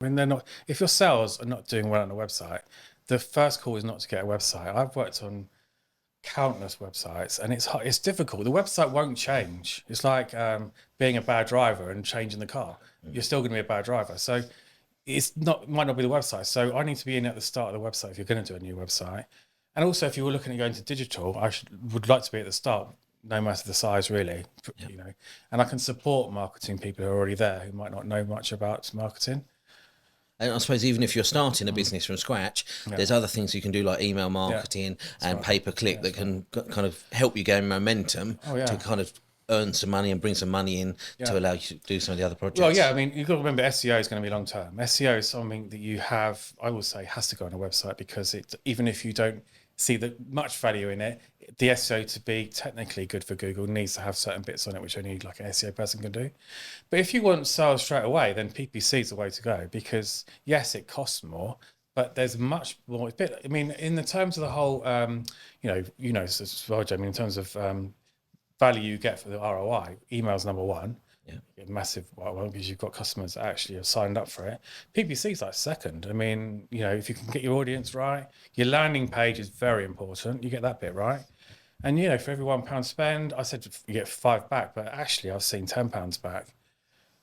when they're not, if your sales are not doing well on a website, the first call is not to get a website. I've worked on countless websites, and it's difficult. The website won't change. It's like being a bad driver and changing the car. You're still going to be a bad driver. So it's not, might not be the website. So I need to be in at the start of the website if you're going to do a new website. And also, if you were looking at going to digital, would like to be at the start, no matter the size, really. You know, and I can support marketing people who are already there who might not know much about marketing. And I suppose even if you're starting a business from scratch, there's other things you can do like email marketing and right. pay-per-click that can kind of help you gain momentum to kind of earn some money and bring some money in to allow you to do some of the other projects. Well, yeah, I mean, you've got to remember SEO is going to be long term. SEO is something that you have, I will say, has to go on a website, because it, even if you don't see much value in it, the SEO to be technically good for Google needs to have certain bits on it which only like an SEO person can do. But if you want sales straight away, then PPC is the way to go, because yes, it costs more, but there's much more. I mean, in the terms of the whole, as well, Jamie, in terms of value you get for the ROI, email's number one. Yeah. Massive, well, because you've got customers that actually have signed up for it. PPC is like second. I mean, you know, if you can get your audience right, your landing page is very important. You get that bit right. And, you know, for every £1 spend, I said you get 5 back, but actually I've seen £10 back.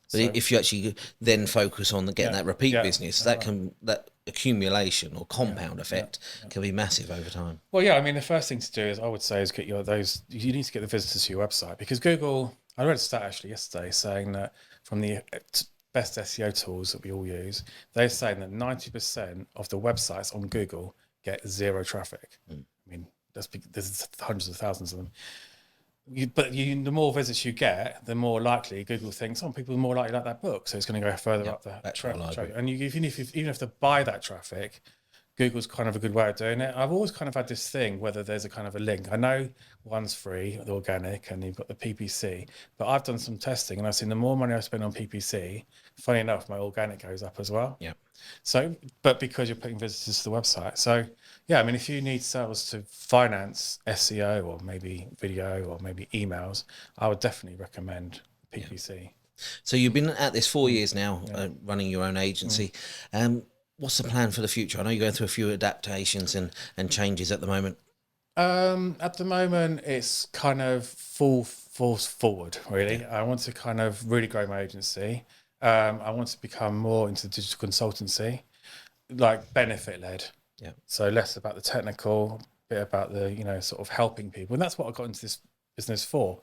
But if you actually then focus on getting that repeat business, that accumulation or compound effect can be massive over time. Well, yeah, I mean, the first thing to do is, I would say, is you need to get the visitors to your website, because Google, I read a stat actually yesterday saying that from the best SEO tools that we all use, they're saying that 90% of the websites on Google get zero traffic. I mean, there's hundreds of thousands of them. The more visits you get, the more likely Google thinks some people are more likely like that book, so it's going to go further up the traffic. And even if to buy that traffic, Google's kind of a good way of doing it. I've always kind of had this thing whether there's a kind of a link. I know one's free, the organic, and you've got the PPC, but I've done some testing and I've seen the more money I spend on PPC, funny enough, my organic goes up as well. Yeah. So, but because you're putting visitors to the website. So, yeah, I mean, if you need sales to finance SEO or maybe video or maybe emails, I would definitely recommend PPC. Yeah. So you've been at this 4 years now, running your own agency. What's the plan for the future? I know you're going through a few adaptations and changes at the moment. At the moment, it's kind of full force forward, really. I want to kind of really grow my agency. I want to become more into digital consultancy, like benefit led. Yeah. So less about the technical, bit about the, sort of helping people. And that's what I got into this business for.